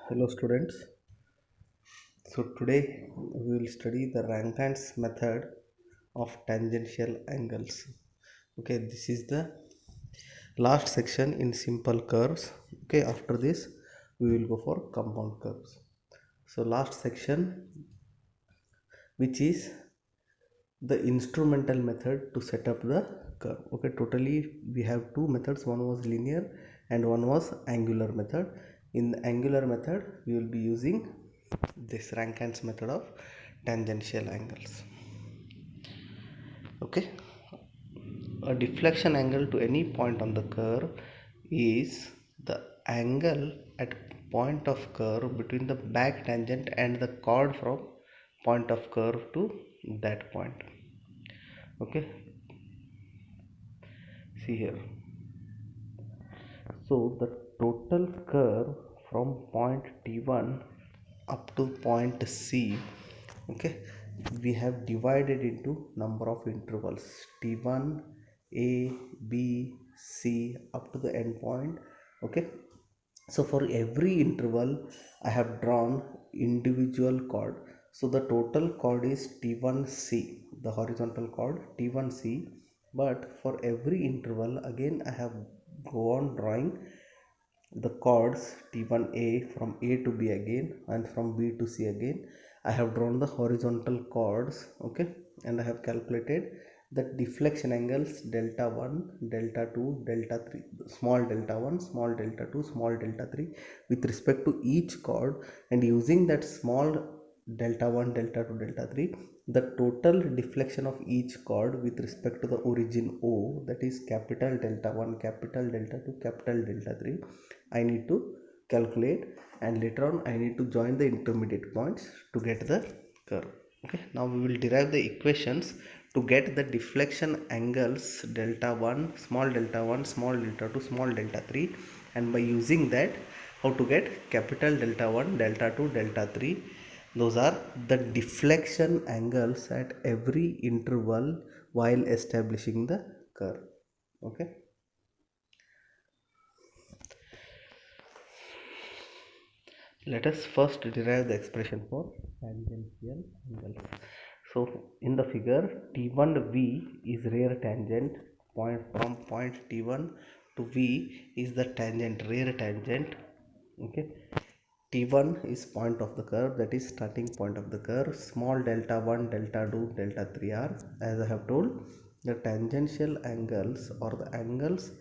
Hello students. So today we will study the Rankine's method of tangential angles. Okay, this is the last section in simple curves. Okay, after this we will go for compound curves. So last section, which is the instrumental method to set up the curve. Okay, totally we have two methods. One was linear and one was angular method. In the angular method we will be using this Rankine's method of tangential angles. Okay, a deflection angle to any point on the curve is the angle at point of curve between the back tangent and the chord from point of curve to that point. Okay, see here. So the total curve from point T1 up to point C, okay, we have divided into number of intervals T1, A, B, C up to the end point. Okay, so for every interval I have drawn individual chord. So the total chord is T1C, the horizontal chord T1C, but for every interval again I have go on drawing the chords T1A from A to B again and from B to C again. I have drawn the horizontal chords. Okay, and I have calculated the deflection angles delta 1, delta 2, delta 3, small delta 1, small delta 2, small delta 3 with respect to each chord, and using that small delta 1, delta 2, delta 3, the total deflection of each chord with respect to the origin O, that is capital delta 1, capital delta 2, capital delta 3, I need to calculate, and later on I need to join the intermediate points to get the curve. Okay, now we will derive the equations to get the deflection angles delta 1, small delta 1, small delta 2, small delta 3, and by using that how to get capital delta 1, delta 2, delta 3. Those are the deflection angles at every interval while establishing the curve. Okay, let us first derive the expression for tangential angles. So in the figure, T1V is rear tangent point from point T1 to V is the tangent, rear tangent. Okay, T1 is point of the curve, that is starting point of the curve. Small delta 1, delta 2, delta 3 are, as I have told, the tangential angles or the angles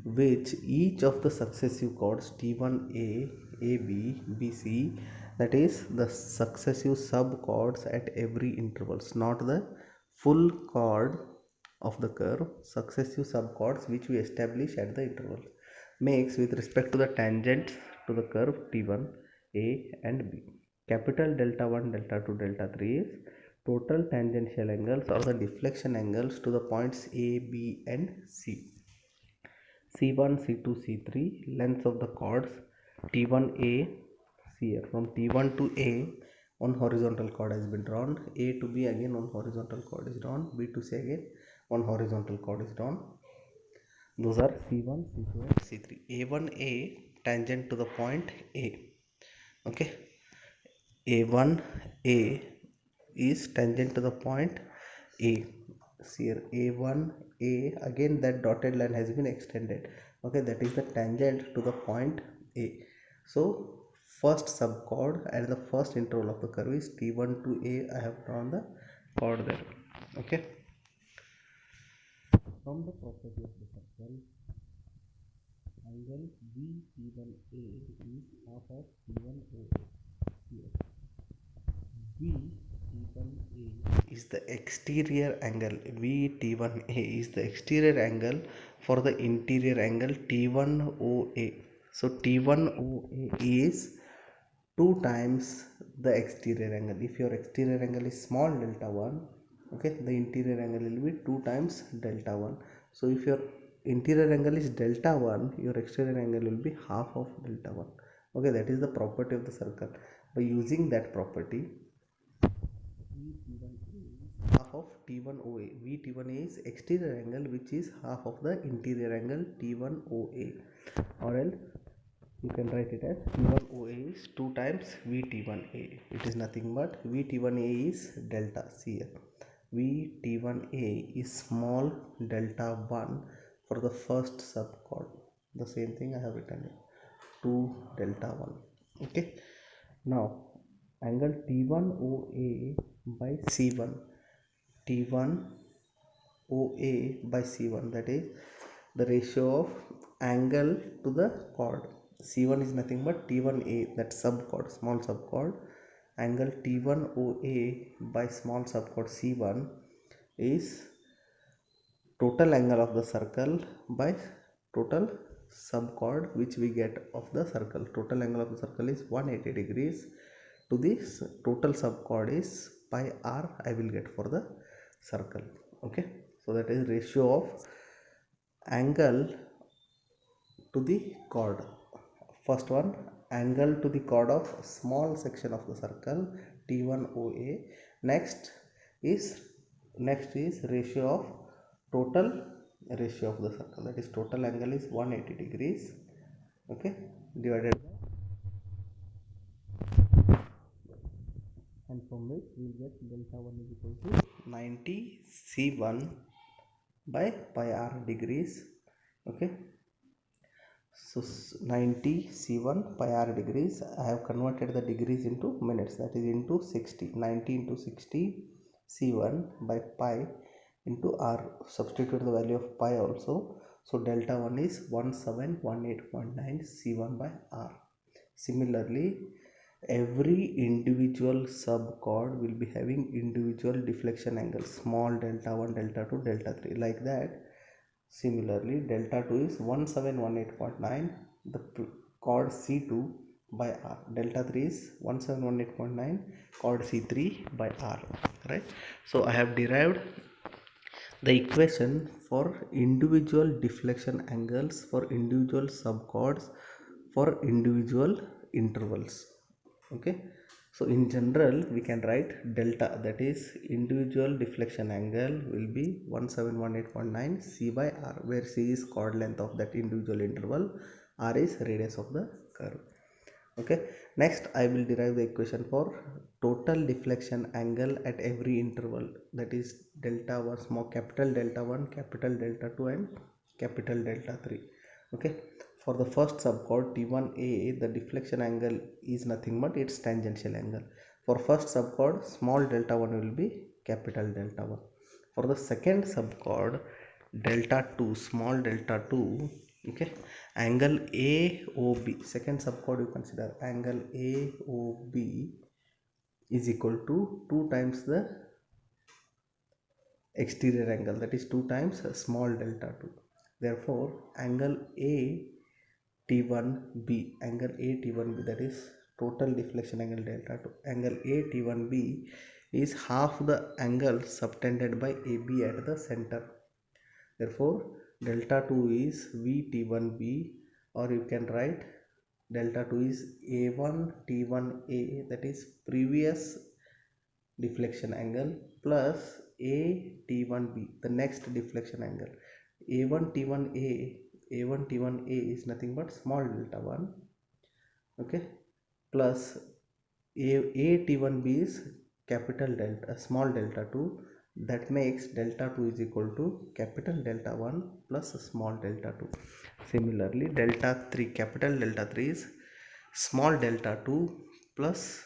which each of the successive chords T1A, AB, BC, that is the successive subchords at every intervals, not the full chord of the curve, successive subchords which we establish at the interval, makes with respect to the tangents to the curve T1, A and B. Capital delta 1, delta 2, delta 3 is total tangential angles or the deflection angles to the points A, B and C. C1, C2, C3, lengths of the chords T1A, here from T1 to A, one horizontal chord has been drawn, A to B again one horizontal chord is drawn, B to C again one horizontal chord is drawn. Those are C1, C2 and C3. A1A tangent to the point A. Okay, A1A is tangent to the point A. See here, A1A, again that dotted line has been extended. Okay, that is the tangent to the point A. So first subchord and the first interval of the curve is T1 to A. I have drawn the chord there. Okay, from the property of the circle, angle VT1A is half of T1OA. Here, VT1A is the exterior angle. VT1A is the exterior angle for the interior angle T1OA. So T1OA is 2 times the exterior angle. If your exterior angle is small delta 1, okay, the interior angle will be 2 times delta 1. So if your interior angle is delta 1, your exterior angle will be half of delta 1. Okay, that is the property of the circle. By using that property, VT1A is half of T1OA. VT1A is exterior angle which is half of the interior angle T1OA, or else you can write it as T1OA is 2 times VT1A. It is nothing but VT1A is delta. See here, VT1A is small delta 1 for the first subchord. The same thing I have written here, 2 delta 1. Okay, now angle T1OA by C1, T1OA by C1, that is the ratio of angle to the chord. C1 is nothing but T1A, that subchord, small subchord. Angle T1OA by small subchord C1 is total angle of the circle by total subchord which we get of the circle. Total angle of the circle is 180 degrees. To this total subchord is pi r I will get for the circle. Okay, so that is ratio of angle to the chord. First one, angle to the chord of small section of the circle T1OA. Next is ratio of total ratio of the circle, that is total angle is 180 degrees. Okay, divided by, and from which we will get delta 1 is equal to 90 C1 by pi r degrees. Okay, so 90 C1 pi r degrees. I have converted the degrees into minutes, that is into 60. 90 into 60 C1 by pi into r. Substitute the value of pi also. So delta 1 is 1718.9 C1 by r. Similarly, every individual subchord will be having individual deflection angle, small delta 1, delta 2, delta 3, like that. Similarly, delta 2 is 1718.9, the chord C2 by R. Delta 3 is 1718.9, chord C3 by R. Right. So I have derived the equation for individual deflection angles for individual subchords for individual intervals. Okay, so in general we can write delta, that is individual deflection angle will be 1718.9 C by R, where C is chord length of that individual interval, R is radius of the curve. Okay, next I will derive the equation for total deflection angle at every interval, that is delta 1, small capital delta 1, capital delta 2 and capital delta 3. Okay, for the first subchord T1A, the deflection angle is nothing but its tangential angle. For first subchord, small delta 1 will be capital delta 1. For the second subchord delta 2, small delta 2, okay, angle AOB, second subchord you consider angle AOB is equal to 2 times the exterior angle, that is 2 times small delta 2. Therefore angle AT1B, angle AT1B, that is total deflection angle delta 2, angle AT1B is half the angle subtended by AB at the center. Therefore delta 2 is VT1B, or you can write delta 2 is A1 T1A, that is previous deflection angle, plus A T1B, the next deflection angle. A1 T1A, A1 T1A is nothing but small delta 1. Okay, plus A T1B is capital delta, small delta 2. That makes delta 2 is equal to capital delta 1 plus small delta 2. Similarly, delta 3, capital delta 3 is small delta 2 plus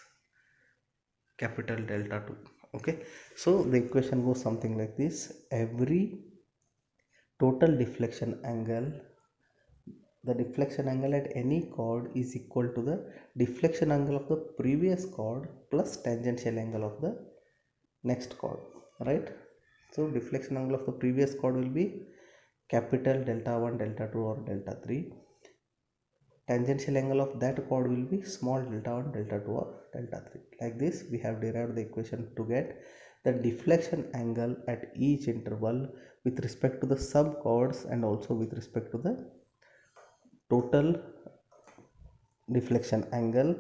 capital delta 2. Okay, so the equation goes something like this: every total deflection angle, the deflection angle at any chord is equal to the deflection angle of the previous chord plus tangential angle of the next chord, right? So deflection angle of the previous chord will be capital delta 1, delta 2 or delta 3. Tangential angle of that chord will be small delta 1, delta 2 or delta 3. Like this we have derived the equation to get the deflection angle at each interval with respect to the subchords and also with respect to the total deflection angle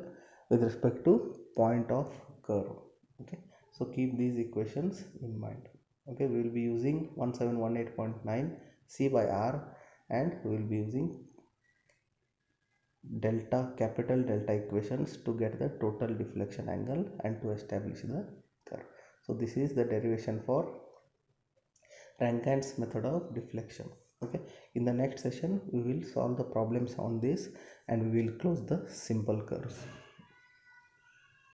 with respect to point of curve. Okay, so keep these equations in mind. Okay, we will be using 1718.9 C by R, and we will be using capital delta equations to get the total deflection angle and to establish the curve. So this is the derivation for Rankine's method of deflection. Okay, in the next session we will solve the problems on this and we will close the simple curves.